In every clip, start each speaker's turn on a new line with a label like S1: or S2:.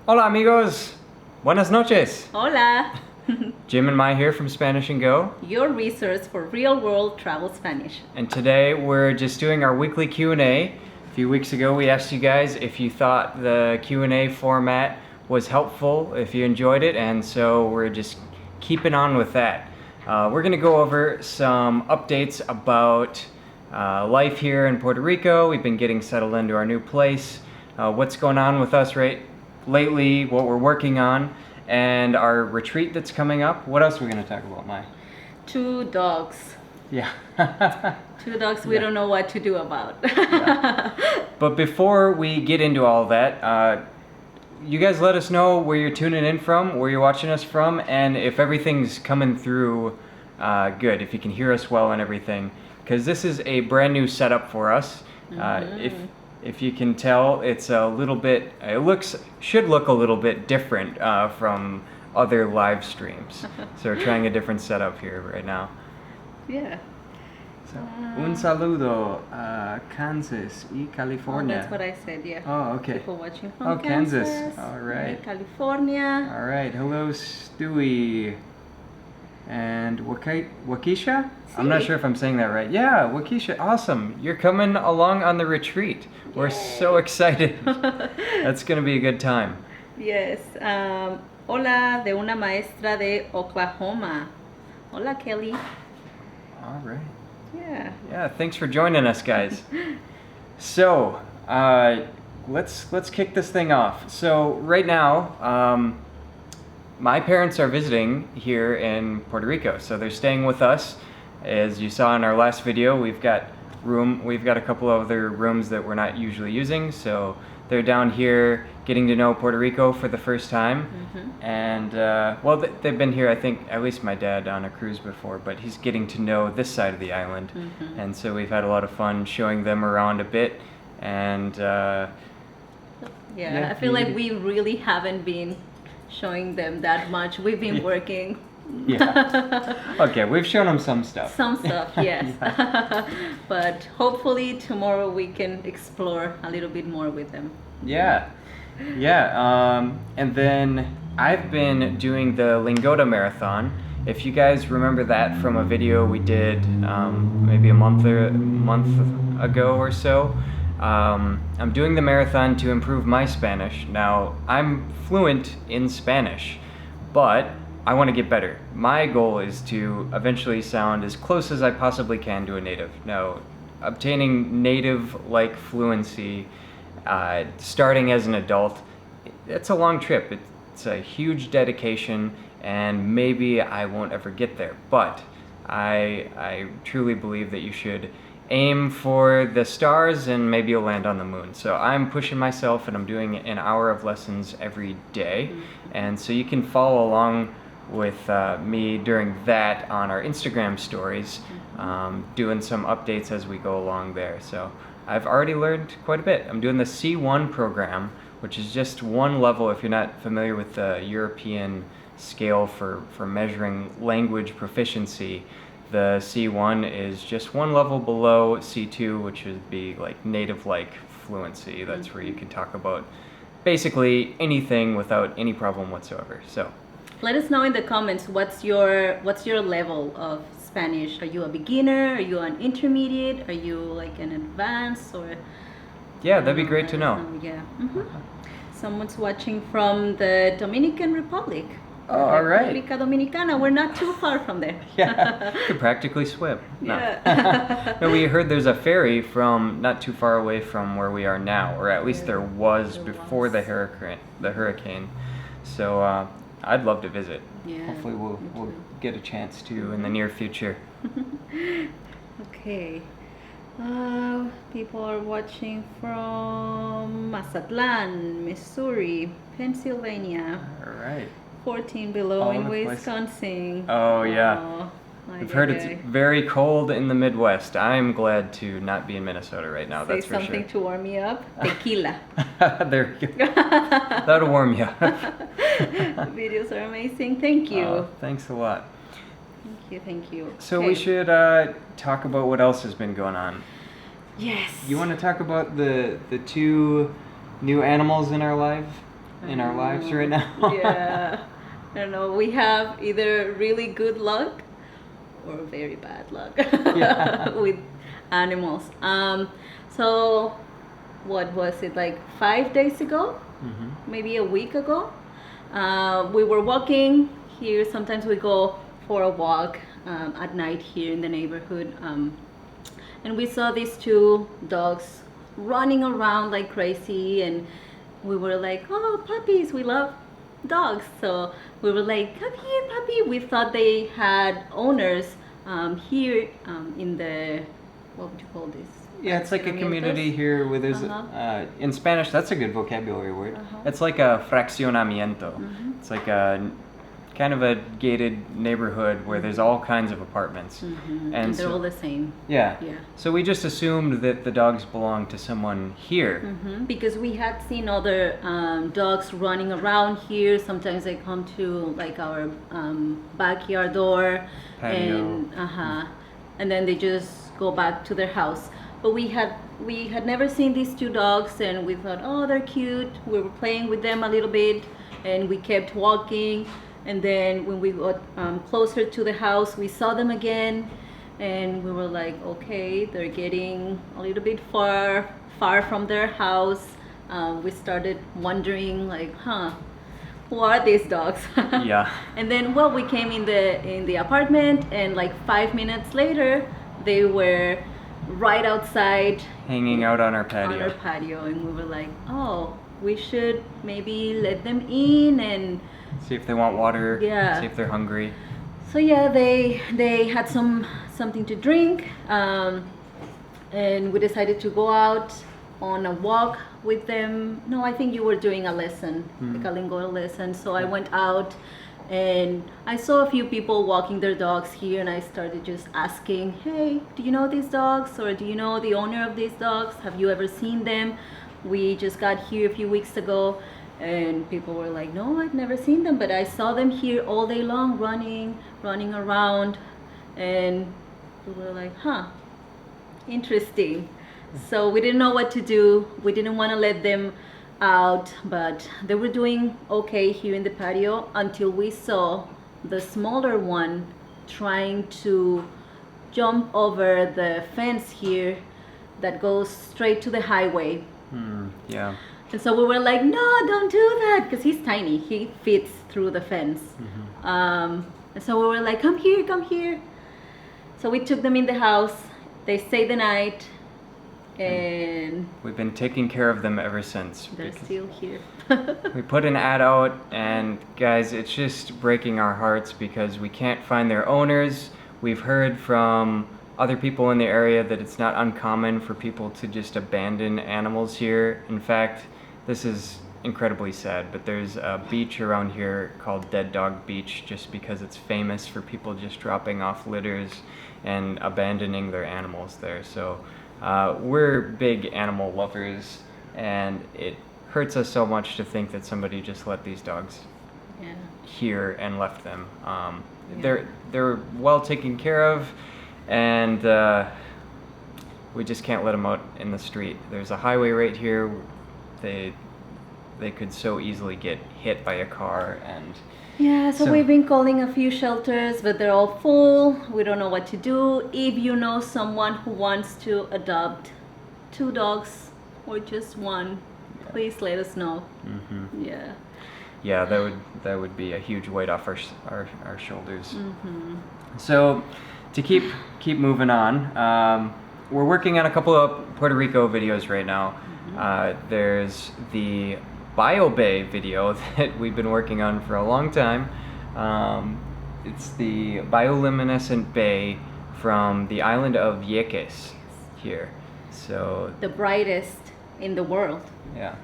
S1: Hola amigos, buenas noches.
S2: Hola!
S1: Jim and Mai here from Spanish and Go.
S2: Your resource for real-world travel Spanish.
S1: And today we're just doing our weekly Q&A. A few weeks ago we asked you guys if you thought the Q&A format was helpful, if you enjoyed it, and so we're just keeping on with that. We're going to go over some updates about life here in Puerto Rico. We've been getting settled into our new place, what's going on with us lately, what we're working on, and our retreat that's coming up. What else are we going to talk about, Mai?
S2: 2 dogs.
S1: Yeah.
S2: 2 dogs we don't know what to do about.
S1: Yeah. But before we get into all that, you guys let us know where you're tuning in from, where you're watching us from, and if everything's coming through good, if you can hear us well and everything. Because this is a brand new setup for us. If you can tell, it's a little bit, should look a little bit different from other live streams. So we're trying a different setup here right now.
S2: Yeah.
S1: So, un saludo a Kansas y California.
S2: Oh, that's what I said, yeah.
S1: Oh, okay.
S2: People watching from
S1: Kansas. All right.
S2: California.
S1: All right. Hello, Stewie. And Waukesha? I'm not sure if I'm saying that right. Yeah, Waukesha. Awesome. You're coming along on the retreat. We're so excited. That's going to be a good time.
S2: Yes. Hola de una maestra de Oklahoma. Hola, Kelly.
S1: All right.
S2: Yeah.
S1: Yeah, thanks for joining us, guys. So, let's kick this thing off. So, right now, my parents are visiting here in Puerto Rico, so they're staying with us. As you saw in our last video, we've got a couple of other rooms that we're not usually using, so they're down here getting to know Puerto Rico for the first time. And they've been here, I think, at least my dad on a cruise before, but he's getting to know this side of the island. And so we've had a lot of fun showing them around a bit. And
S2: I feel like we really haven't been showing them that much. We've been working.
S1: Yeah. Okay, we've shown them some stuff.
S2: Some stuff, yes. But hopefully tomorrow we can explore a little bit more with them.
S1: Yeah. And then I've been doing the Lingota Marathon. If you guys remember that from a video we did maybe a month ago or so, I'm doing the marathon to improve my Spanish. Now, I'm fluent in Spanish, but I want to get better. My goal is to eventually sound as close as I possibly can to a native. Now, obtaining native-like fluency, starting as an adult, it's a long trip. It's a huge dedication, and maybe I won't ever get there. But I truly believe that you should aim for the stars and maybe you'll land on the moon. So I'm pushing myself and I'm doing an hour of lessons every day. And so you can follow along with me during that on our Instagram stories, doing some updates as we go along there. So I've already learned quite a bit. I'm doing the C1 program, which is just one level. If you're not familiar with the European scale for measuring language proficiency, the C1 is just one level below C2, which would be like native-like fluency. That's where you can talk about basically anything without any problem whatsoever. So
S2: let us know in the comments what's your level of Spanish. Are you a beginner? Are you an intermediate? Are you like an advanced? Or
S1: yeah, that'd be great to know.
S2: Yeah. Someone's watching from the Dominican Republic.
S1: Oh, all right.
S2: República Dominicana. We're not too far from there.
S1: Yeah, you could practically swim. No.
S2: Yeah.
S1: No, we heard there's a ferry from not too far away from where we are now, or at least there was before the hurricane. So I'd love to visit.
S2: Yeah.
S1: Hopefully we'll get a chance to in the near future.
S2: Okay. People are watching from Mazatlan, Missouri, Pennsylvania.
S1: All right.
S2: 14 below
S1: All
S2: in
S1: over the place.
S2: Wisconsin.
S1: Oh, yeah. I've heard it's very cold in the Midwest. I'm glad to not be in Minnesota right now.
S2: Say
S1: that's for sure.
S2: something to warm me up. Tequila.
S1: There you go. That'll warm you up.
S2: Videos are amazing. Thank you.
S1: Thanks a lot.
S2: Thank you.
S1: So we should talk about what else has been going on.
S2: Yes.
S1: You want to talk about the 2 new animals in our life? in our lives right now.
S2: Yeah. I don't know. We have either really good luck or very bad luck
S1: Yeah.
S2: with animals. So what was it, like 5 days ago? Maybe a week ago? We were walking here. Sometimes we go for a walk at night here in the neighborhood. And we saw these two dogs running around like crazy, and we were like, oh, puppies, we love dogs. So we were like, come here, puppy. We thought they had owners here in the, what would you call this?
S1: Yeah, it's like a community here where there's, in Spanish, that's a good vocabulary word. It's like a fraccionamiento. It's like a kind of a gated neighborhood where there's all kinds of apartments.
S2: And they're all the same.
S1: Yeah.
S2: Yeah.
S1: So we just assumed that the dogs belonged to someone here.
S2: Because we had seen other dogs running around here. Sometimes they come to like our backyard door,
S1: Patio.
S2: and then they just go back to their house. But we had never seen these two dogs, and we thought, oh, they're cute. We were playing with them a little bit, and we kept walking. And then when we got closer to the house, we saw them again, and we were like, okay, they're getting a little bit far from their house. We started wondering, like, who are these dogs?
S1: Yeah.
S2: And then, well, we came in the apartment, and like 5 minutes later, they were right outside,
S1: Hanging out on our patio.
S2: And we were like, oh, we should maybe let them in and
S1: See if they want water.
S2: Yeah.
S1: See if they're hungry.
S2: so yeah, they had something to drink, and we decided to go out on a walk with them. No, I think you were doing a lesson, like a lingo lesson. So I went out, and I saw a few people walking their dogs here, and I started just asking, hey, do you know these dogs, or do you know the owner of these dogs? Have you ever seen them? We just got here a few weeks ago. And people were like, no, I've never seen them, but I saw them here all day long, running around. And we were like, interesting. So we didn't know what to do. We didn't want to let them out, but they were doing okay here in the patio until we saw the smaller one trying to jump over the fence here that goes straight to the highway.
S1: Yeah.
S2: And so we were like, no, don't do that, because he's tiny. He fits through the fence. And so we were like, come here, come here. So we took them in the house. They stayed the night, and
S1: We've been taking care of them ever since.
S2: they're
S1: because
S2: still here.
S1: We put an ad out, and guys, it's just breaking our hearts because we can't find their owners. We've heard from other people in the area that it's not uncommon for people to just abandon animals here. In fact, this is incredibly sad, but there's a beach around here called Dead Dog Beach just because it's famous for people just dropping off litters and abandoning their animals there. So we're big animal lovers, and it hurts us so much to think that somebody just let these dogs here and left them. They're well taken care of, and we just can't let them out in the street. There's a highway right here. They could so easily get hit by a car, and
S2: So we've been calling a few shelters, but they're all full. We don't know what to do. If you know someone who wants to adopt 2 dogs or just one, please let us know.
S1: Yeah, that would be a huge weight off our shoulders. So to keep moving on, we're working on a couple of Puerto Rico videos right now. There's the Bay video that we've been working on for a long time. It's the Bioluminescent Bay from the island of Vieques here. So
S2: The brightest in the world.
S1: yeah.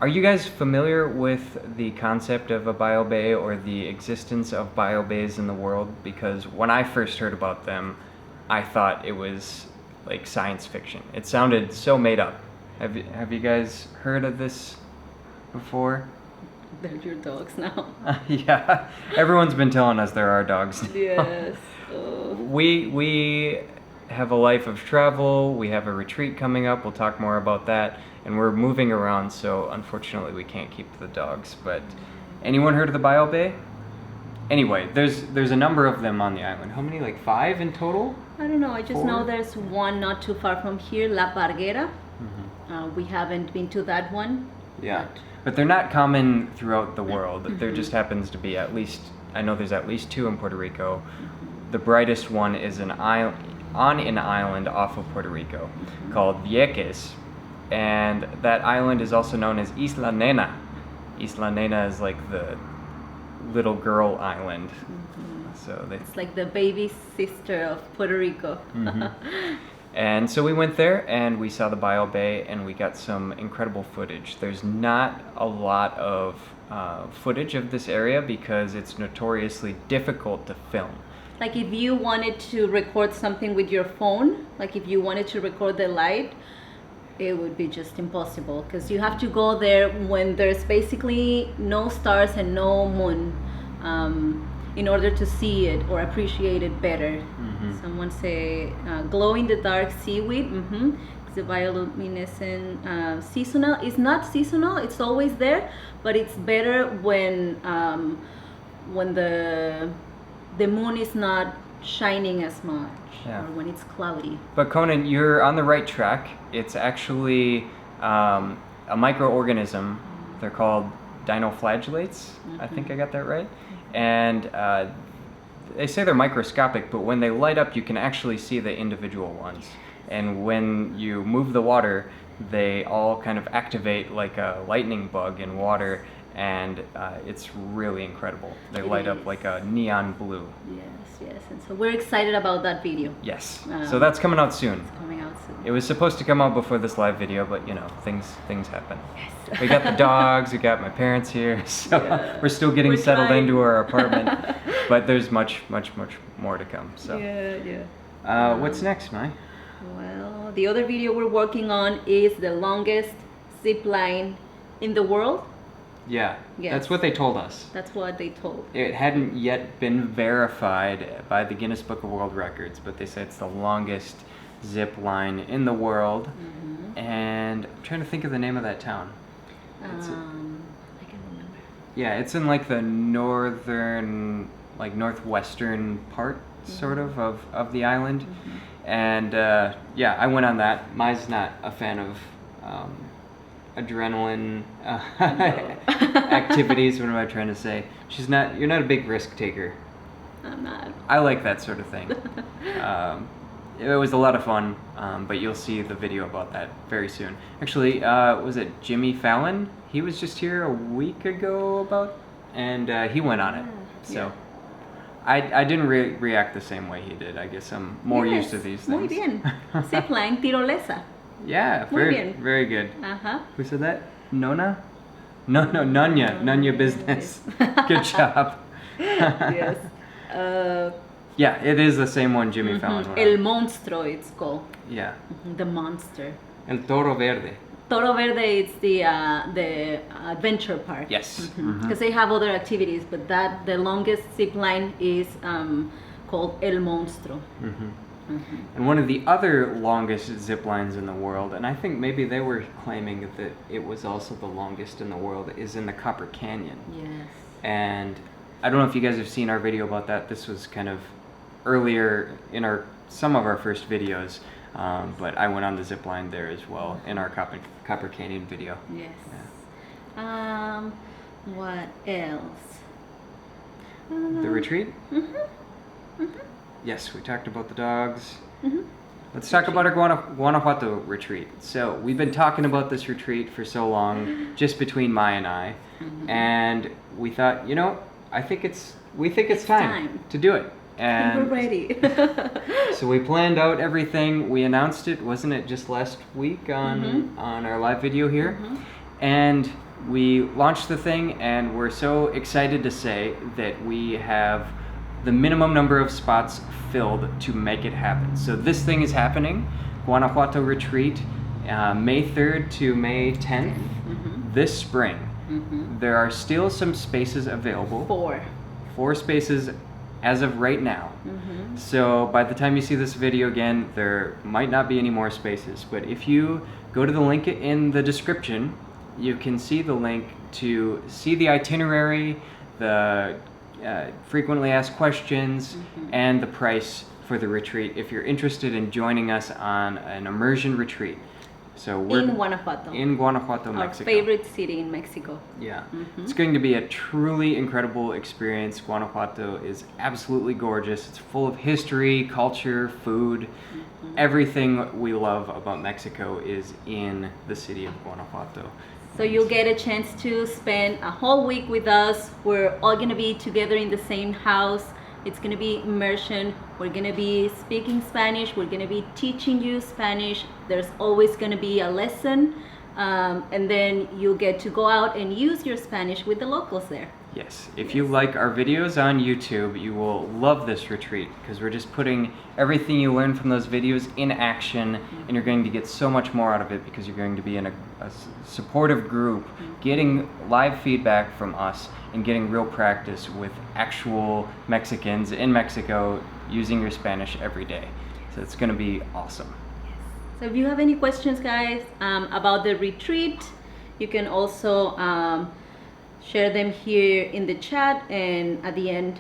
S1: Are you guys familiar with the concept of a biobay or the existence of biobays in the world? Because when I first heard about them, I thought it was like science fiction. It sounded so made up. Have you guys heard of this before?
S2: They're your dogs now.
S1: Yeah, everyone's been telling us there are dogs.
S2: Yes.
S1: We have a life of travel. We have a retreat coming up. We'll talk more about that. And we're moving around, so unfortunately we can't keep the dogs. But anyone heard of the Bio Bay? Anyway, there's a number of them on the island. How many? Like 5 in total?
S2: I don't know. I just
S1: 4?
S2: know there's one not too far from here, La Parguera. We haven't been to that one.
S1: Yeah, but they're not common throughout the world. There just happens to be at least, I know there's at least 2 in Puerto Rico. The brightest one is on an island off of Puerto Rico called Vieques. And that island is also known as Isla Nena. Isla Nena is like the little girl island. So
S2: It's like the baby sister of Puerto Rico.
S1: And so we went there and we saw the Bio Bay and we got some incredible footage. There's not a lot of footage of this area because it's notoriously difficult to film.
S2: Like if you wanted to record something with your phone, like if you wanted to record the light, it would be just impossible because you have to go there when there's basically no stars and no moon in order to see it or appreciate it better. Someone say glow in the dark seaweed. It's a bioluminescent seasonal. It's not seasonal, it's always there, but it's better when the moon is not shining as much, or when it's cloudy.
S1: But Conan, you're on the right track. It's actually a microorganism. They're called dinoflagellates. I think I got that right. And they say they're microscopic, but when they light up, you can actually see the individual ones. And when you move the water, they all kind of activate like a lightning bug in water, and it's really incredible. They light up like a neon blue.
S2: Yes, and so we're excited about that video.
S1: Yes, so that's coming out soon.
S2: It's coming out soon.
S1: It was supposed to come out before this live video, but you know, things happen. Yes. We got the dogs, we got my parents here, so we're still getting settled into our apartment, but there's much more to come. So what's next, Mai?
S2: Well, the other video we're working on is the longest zip line in the world.
S1: Yeah,
S2: Yes.
S1: that's what they told us.
S2: That's what they told.
S1: It hadn't yet been verified by the Guinness Book of World Records, but they say it's the longest zip line in the world. And I'm trying to think of the name of that town.
S2: I can remember.
S1: Yeah, it's in like the northern, like northwestern part, sort of the island. And yeah, I went on that. Mai's not a fan of adrenaline activities. What am I trying to say? You're not a big risk taker.
S2: I'm not.
S1: I like that sort of thing. It was a lot of fun, but you'll see the video about that very soon. Actually, was it Jimmy Fallon? He was just here a week ago and he went on it. So I didn't react the same way he did. I guess I'm more used to these things.
S2: Muy bien. Zipline tirolesa.
S1: Yeah, very good. Who said that? Nona? No, Nunya. Nunya Business. Good job.
S2: Yes.
S1: Yeah, it is the same one Jimmy Fallon went
S2: El
S1: on.
S2: Monstro, it's called.
S1: Yeah.
S2: The monster.
S1: El Toro Verde.
S2: Toro Verde is the adventure park.
S1: Yes.
S2: Because they have other activities, but the longest zip line is called El Monstro.
S1: And one of the other longest zip lines in the world, and I think maybe they were claiming that it was also the longest in the world, is in the Copper Canyon.
S2: Yes.
S1: And I don't know if you guys have seen our video about that. This was kind of earlier in some of our first videos, but I went on the zip line there as well in our Copper Canyon video.
S2: Yes. Yeah. What else?
S1: The retreat? Yes, we talked about the dogs. Let's talk about our Guanajuato retreat. So we've been talking about this retreat for so long, just between Mai and I, and we thought, you know, we think it's time to do it. And
S2: we're ready.
S1: So we planned out everything. We announced it, wasn't it, just last week on our live video here? And we launched the thing, and we're so excited to say that we have the minimum number of spots filled to make it happen. So this thing is happening, Guanajuato retreat, May 3rd to May 10th, this spring. There are still some spaces available.
S2: 4.
S1: 4 spaces as of right now. So by the time you see this video again, there might not be any more spaces, but if you go to the link in the description, you can see the link to see the itinerary, the frequently asked questions, and the price for the retreat if you're interested in joining us on an immersion retreat. So we're
S2: in Guanajuato.
S1: In Guanajuato,
S2: Our
S1: Mexico.
S2: favorite city in Mexico.
S1: Yeah. It's going to be a truly incredible experience. Guanajuato is absolutely gorgeous. It's full of history, culture, food. Everything we love about Mexico is in the city of Guanajuato.
S2: So you'll get a chance to spend a whole week with us. We're all going to be together in the same house. It's going to be immersion. We're going to be speaking Spanish. We're going to be teaching you Spanish. There's always going to be a lesson. And then you'll get to go out and use your Spanish with the locals there.
S1: Yes. If you like our videos on YouTube, you will love this retreat because we're just putting everything you learn from those videos in action, and you're going to get so much more out of it because you're going to be in a supportive group, getting live feedback from us and getting real practice with actual Mexicans in Mexico using your Spanish every day. So it's going to be awesome.
S2: So if you have any questions, guys, about the retreat, you can also share them here in the chat, and at the end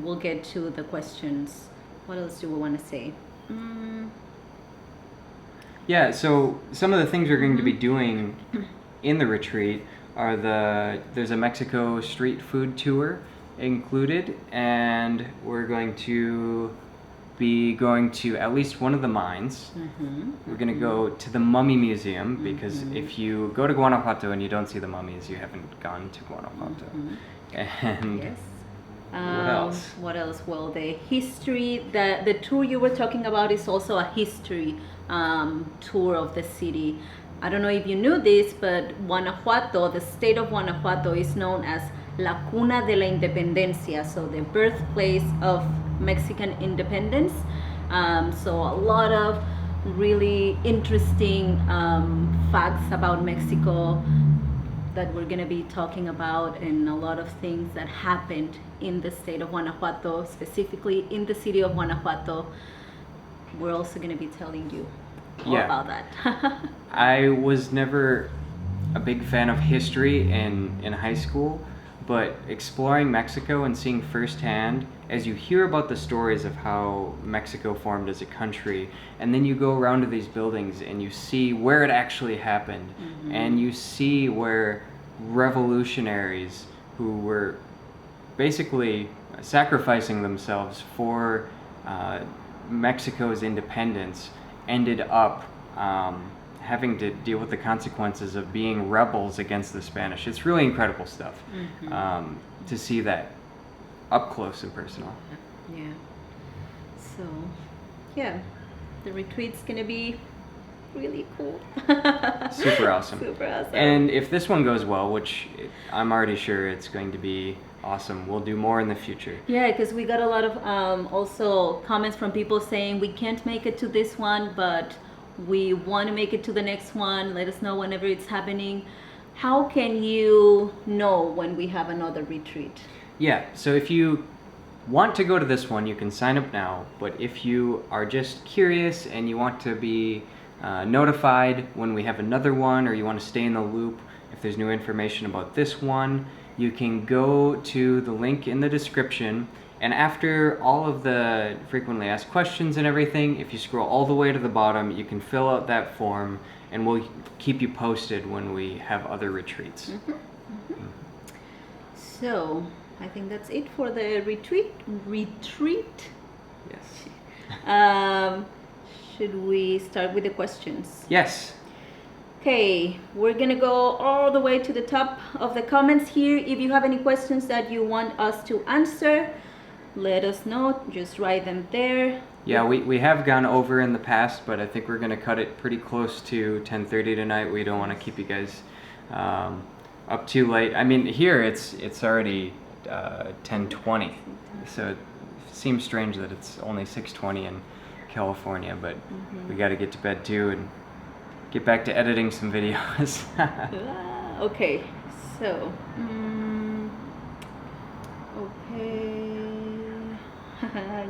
S2: we'll get to the questions. What else do we want to say?
S1: Yeah, so some of the things we're going to be doing in the retreat are there's a Mexico street food tour included, and we're going to be going to at least one of the mines. We're going to go to the Mummy Museum because if you go to Guanajuato and you don't see the mummies, you haven't gone to Guanajuato. And
S2: yes.
S1: What else?
S2: What else? Well, the history, the tour you were talking about is also a history tour of the city. I don't know if you knew this, but Guanajuato, the state of Guanajuato, is known as La Cuna de la Independencia, so the birthplace of Mexican independence. So a lot of really interesting facts about Mexico that we're going to be talking about, and a lot of things that happened in the state of Guanajuato, specifically in the city of Guanajuato. We're also going to be telling you all about that.
S1: I was never a big fan of history in high school, but exploring Mexico and seeing firsthand, as you hear about the stories of how Mexico formed as a country, and then you go around to these buildings and you see where it actually happened, and you see where revolutionaries who were basically sacrificing themselves for Mexico's independence ended up having to deal with the consequences of being rebels against the Spanish. It's really incredible stuff to see that up close and personal.
S2: Yeah. So, yeah, the retreat's gonna be really cool.
S1: Super awesome.
S2: Super awesome.
S1: And if this one goes well, which I'm already sure it's going to be awesome, we'll do more in the future.
S2: Yeah, because we got a lot of also comments from people saying we can't make it to this one, but we want to make it to the next one. Let us know whenever it's happening. How can you know when we have another retreat?
S1: Yeah, so if you want to go to this one, you can sign up now. But if you are just curious and you want to be notified when we have another one, or you want to stay in the loop if there's new information about this one, you can go to the link in the description. And after all of the frequently asked questions and everything, if you scroll all the way to the bottom, you can fill out that form, and we'll keep you posted when we have other retreats.
S2: So, I think that's it for the retreat.
S1: Yes.
S2: Should we start with the questions?
S1: Yes.
S2: Okay, we're gonna go all the way to the top of the comments here. If you have any questions that you want us to answer, let us know. Just write them there.
S1: Yeah, we have gone over in the past, but I think we're going to cut it pretty close to 10:30 tonight. We don't want to keep you guys up too late. I mean, here it's already 10:20, so it seems strange that it's only 6:20 in California, but we got to get to bed too and get back to editing some videos.
S2: Okay, so okay.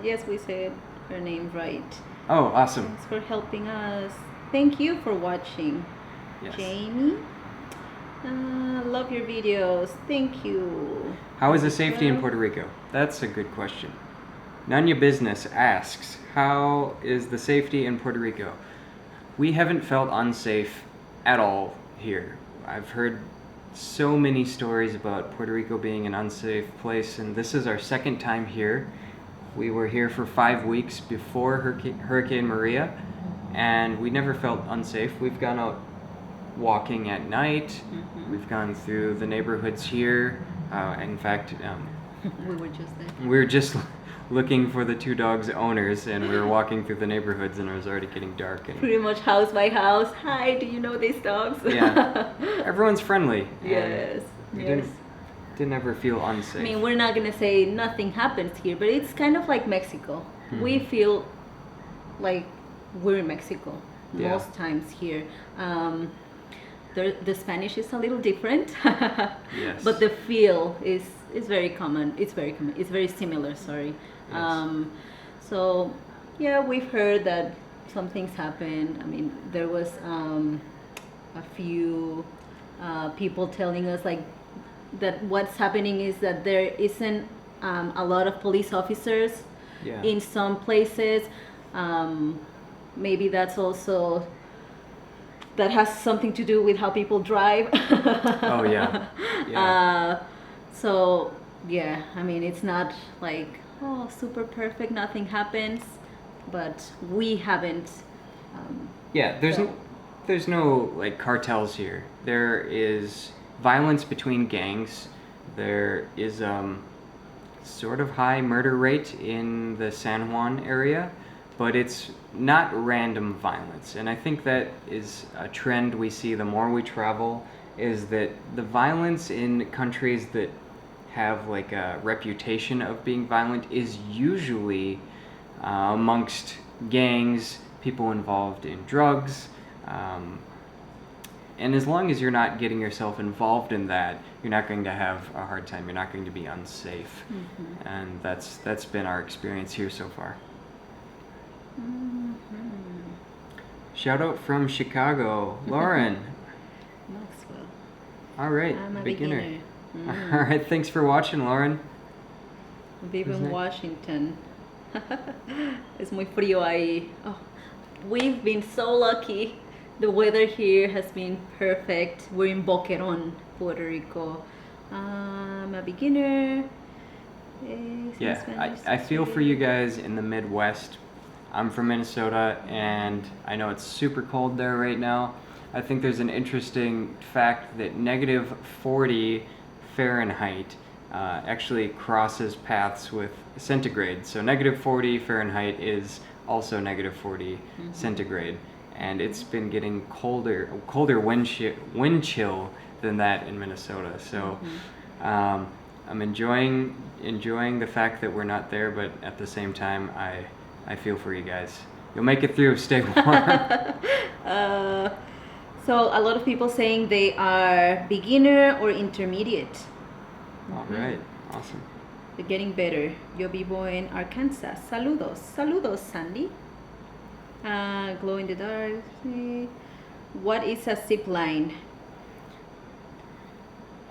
S2: Yes, we said her name right.
S1: Oh, awesome.
S2: Thanks for helping us. Thank you for watching.
S1: Yes.
S2: Jamie. Love your videos. Thank you.
S1: How is the safety in Puerto Rico? That's a good question. None Your Business asks, how is the safety in Puerto Rico? We haven't felt unsafe at all here. I've heard so many stories about Puerto Rico being an unsafe place, and this is our second time here. We were here for 5 weeks before Hurricane Maria, and we never felt unsafe. We've gone out walking at night.
S2: Mm-hmm.
S1: We've gone through the neighborhoods here. In fact,
S2: we were just there.
S1: we were just looking for the two dogs' owners, and we were walking through the neighborhoods, and it was already getting dark. And
S2: Pretty much house by house. Hi, do you know these dogs?
S1: yeah, everyone's friendly. and
S2: Yes.
S1: we
S2: Yes.
S1: didn't ever feel unsafe.
S2: I mean, we're not gonna say nothing happens here, but it's kind of like Mexico. We feel like we're in Mexico
S1: Yeah.
S2: most times here. The Spanish is a little different,
S1: Yes.
S2: but the feel is very common. It's very common. It's very similar. Sorry.
S1: Yes.
S2: So yeah, we've heard that some things happened. I mean, there was a few people telling us like that what's happening is that there isn't a lot of police officers
S1: Yeah.
S2: in some places. Maybe that's also that has something to do with how people drive.
S1: Oh yeah. Yeah.
S2: So yeah, I mean it's not like super perfect, nothing happens, but we haven't.
S1: Yeah, there's no like cartels here. There is violence between gangs. There is sort of high murder rate in the San Juan area, but it's not random violence. And I think that is a trend we see the more we travel, is that the violence in countries that have like a reputation of being violent is usually amongst gangs, people involved in drugs, and as long as you're not getting yourself involved in that, you're not going to have a hard time. You're not going to be unsafe.
S2: Mm-hmm.
S1: And that's been our experience here so far.
S2: Mm-hmm.
S1: Shout out from Chicago, Lauren.
S2: Maxwell.
S1: All right,
S2: I'm a
S1: beginner.
S2: beginner.
S1: All right, thanks for watching, Lauren.
S2: Vivo
S1: Isn't
S2: en
S1: it?
S2: Washington. Es muy frío ahí. Oh, we've been so lucky. The weather here has been perfect. We're in Boquerón, Puerto Rico. I'm a beginner.
S1: Yeah, I feel for you guys in the Midwest. I'm from Minnesota, and I know it's super cold there right now. I think there's an interesting fact that negative 40 Fahrenheit actually crosses paths with centigrade. So negative 40 Fahrenheit is also negative 40 centigrade. And it's been getting colder wind chill than that in Minnesota. So I'm enjoying the fact that we're not there, but at the same time, I feel for you guys. You'll make it through. Stay warm.
S2: So a lot of people saying they are beginner or intermediate.
S1: All right, awesome.
S2: They're getting better. Yo vivo en Arkansas. Saludos. Saludos, Sandy. Glow in the dark. What is a zip line?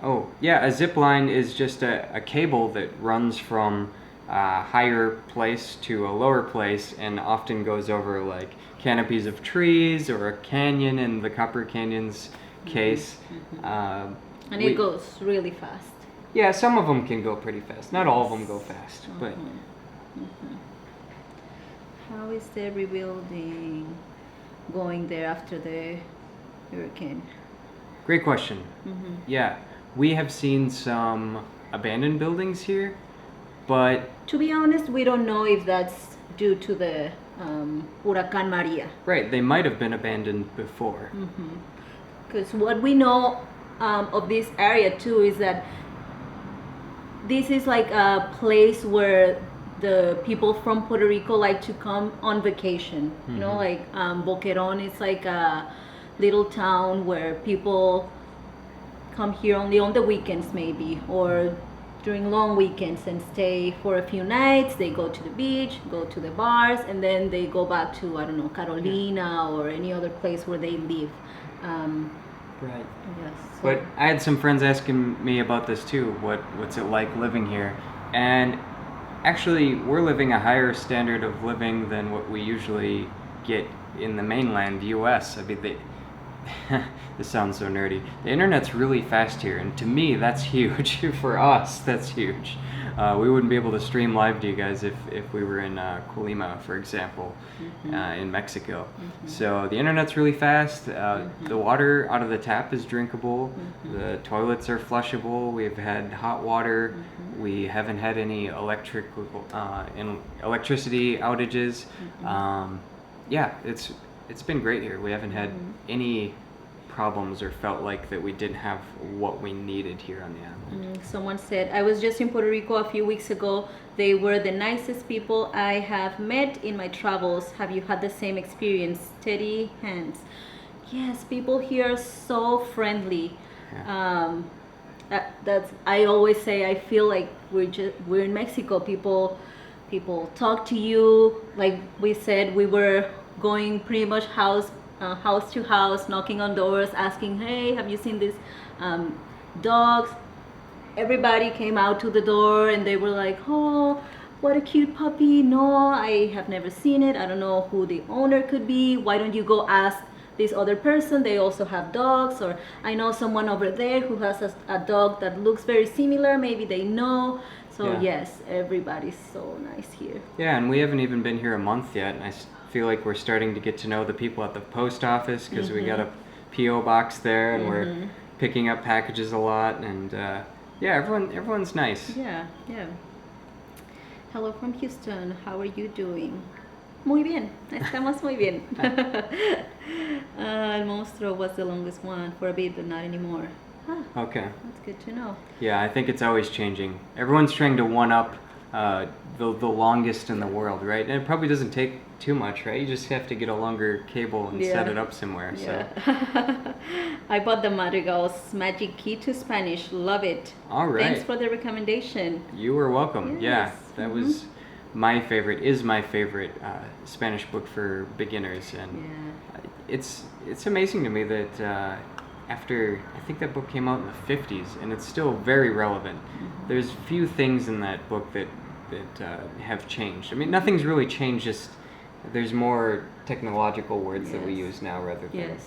S1: Oh, yeah, a zip line is just a cable that runs from a higher place to a lower place and often goes over like canopies of trees or a canyon in the Copper Canyon's case.
S2: And it goes really fast.
S1: Yeah, some of them can go pretty fast. Not all of them go fast, but
S2: How is the rebuilding going there after the hurricane?
S1: great question. Yeah, we have seen some abandoned buildings here, but
S2: To be honest, we don't know if that's due to the Huracán Maria.
S1: right, they might have been abandoned before.
S2: Because what we know of this area too is that this is like a place where the people from Puerto Rico like to come on vacation. You know, like Boquerón is like a little town where people come here only on the weekends maybe, or during long weekends and stay for a few nights. They go to the beach, go to the bars, and then they go back to, I don't know, Carolina or any other place where they live.
S1: Right.
S2: Yes. So.
S1: But I had some friends asking me about this too. What's it like living here? And actually, we're living a higher standard of living than what we usually get in the mainland U.S. I mean, this sounds so nerdy. The internet's really fast here, and to me, that's huge. For us, that's huge. We wouldn't be able to stream live to you guys if we were in Colima, for example, in Mexico. So the internet's really fast. The water out of the tap is drinkable. The toilets are flushable. We've had hot water. We haven't had any electricity outages. Yeah, it's been great here. We haven't had any problems or felt like that we didn't have what we needed here on the island.
S2: Someone said, I was just in Puerto Rico a few weeks ago. They were the nicest people I have met in my travels. Have you had the same experience? Steady hands. Yes, people here are so friendly.
S1: Yeah.
S2: That's I always say I feel like we're in Mexico. People talk to you. Like we said, we were going pretty much house to house, knocking on doors, asking, hey, have you seen these dogs? Everybody came out to the door and they were like, oh, what a cute puppy. No, I have never seen it. I don't know who the owner could be. Why don't you go ask this other person? They also have dogs. Or I know someone over there who has a dog that looks very similar. Maybe they know. So yes, everybody's so nice here.
S1: Yeah, and we haven't even been here a month yet, and I feel like we're starting to get to know the people at the post office because we got a P.O. box there, and we're picking up packages a lot, and yeah, everyone's nice.
S2: Yeah. Hello from Houston. How are you doing? Muy bien. Estamos muy bien. El monstruo was the longest one for a bit, but not anymore.
S1: Okay.
S2: That's good to know.
S1: Yeah, I think it's always changing. Everyone's trying to one-up the longest in the world, right? And it probably doesn't take too much, right? You just have to get a longer cable and set it up somewhere.
S2: Yeah. So. I bought the Madrigal's Magic Key to Spanish. Love it.
S1: All right.
S2: Thanks for the recommendation.
S1: You are welcome.
S2: Yes.
S1: Yeah, that was my favorite Spanish book for beginners, and it's amazing to me that after, I think that book came out in the 50s, and it's still very relevant. There's few things in that book that have changed. I mean, nothing's really changed, just there's more technological words that we use now rather than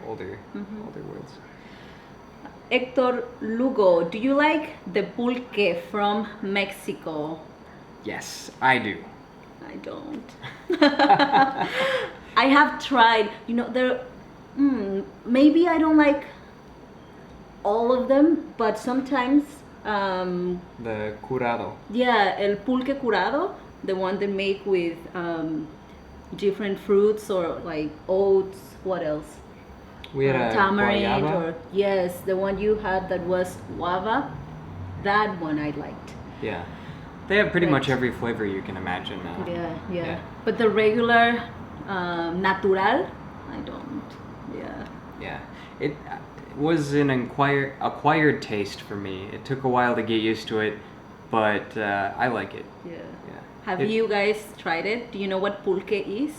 S1: older words.
S2: Hector Lugo, do you like the pulque from Mexico?
S1: Yes, I do.
S2: I don't. I have tried. You know, there. Maybe I don't like all of them, but sometimes.
S1: The curado.
S2: Yeah, el pulque curado, the one they make with different fruits or like oats. What else?
S1: We had a
S2: tamarind
S1: guayaba.
S2: or yes, the one you had that was guava. That one I liked.
S1: Yeah. They have pretty much every flavor you can imagine now.
S2: Yeah. But the regular natural, I don't.
S1: Yeah. It was an acquired taste for me. It took a while to get used to it, but I like it.
S2: Yeah. Have you guys tried it? Do you know what pulque is?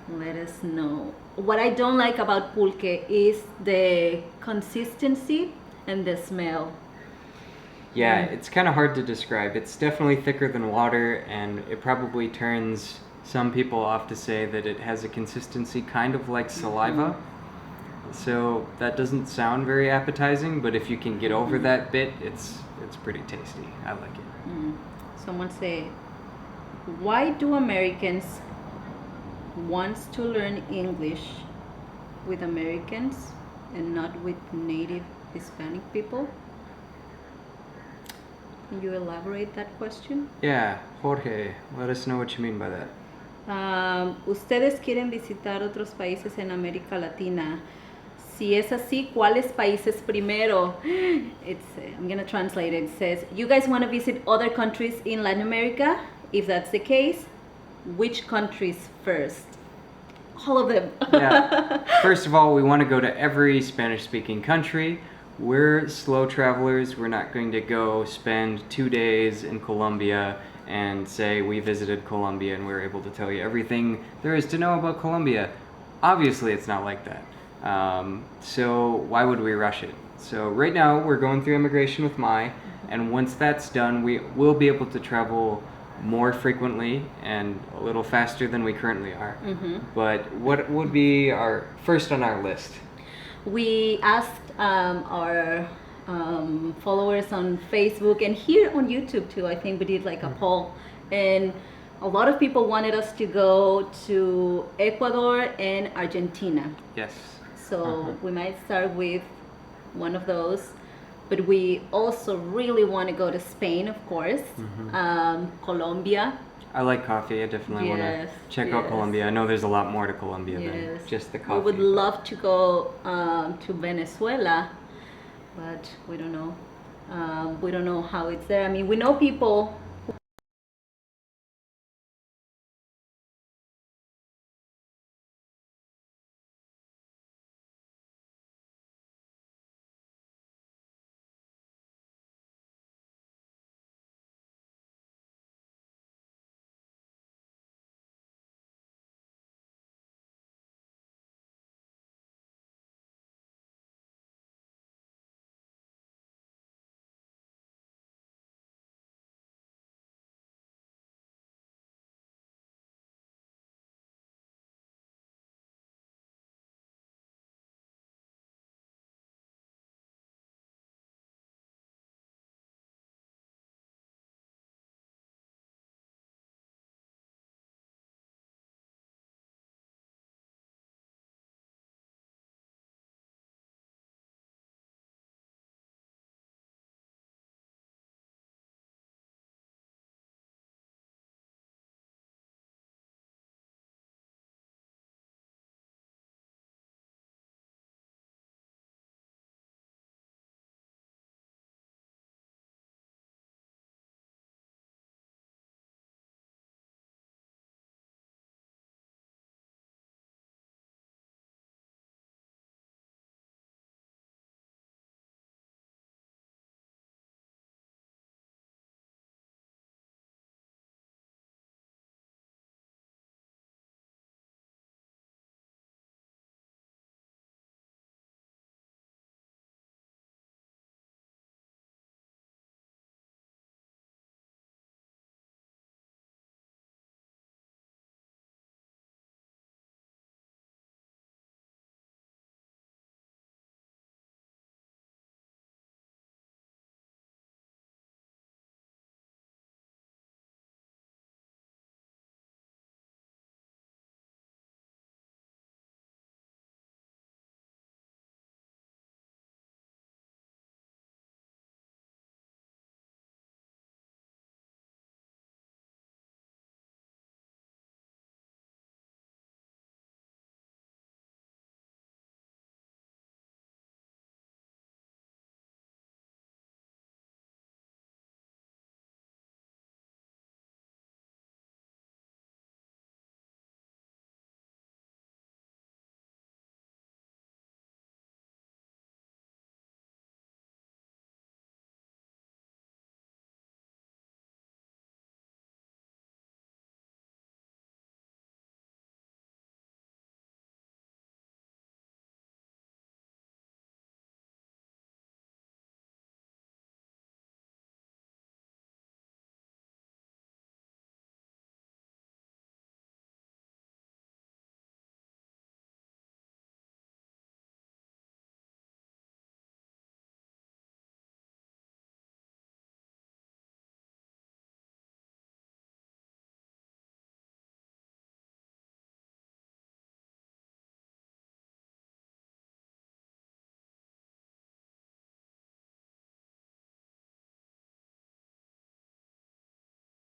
S2: Let us know. What I don't like about pulque is the consistency and the smell.
S1: Yeah, it's kind of hard to describe. It's definitely thicker than water, and it probably turns some people off to say that it has a consistency kind of like saliva. So that doesn't sound very appetizing, but if you can get over that bit, it's pretty tasty. I like it.
S2: Someone say, why do Americans want to learn English with Americans and not with native Hispanic people? Can you elaborate that question?
S1: Yeah, Jorge, let us know what you mean by that.
S2: Ustedes quieren visitar otros países en América Latina. Si es así, ¿cuáles países primero? I'm going to translate it. It says, you guys want to visit other countries in Latin America? If that's the case, which countries first? All of them.
S1: Yeah. First of all, we want to go to every Spanish-speaking country. we're slow travelers. We're not going to go spend 2 days in Colombia and say we visited Colombia and we're able to tell you everything there is to know about Colombia. Obviously, it's not like that. So why would we rush it? So right now we're going through immigration with Mai, and once that's done, we will be able to travel more frequently and a little faster than we currently are. But what would be our first on our list?
S2: We asked our followers on Facebook and here on YouTube too. I think we did like a poll, and a lot of people wanted us to go to Ecuador and Argentina.
S1: Yes.
S2: So we might start with one of those, but we also really want to go to Spain, of course, Colombia.
S1: I like coffee. I definitely want to check out Colombia. I know there's a lot more to Colombia than just the coffee.
S2: We would love to go to Venezuela, but we don't know. We don't know how it's there. I mean, we know people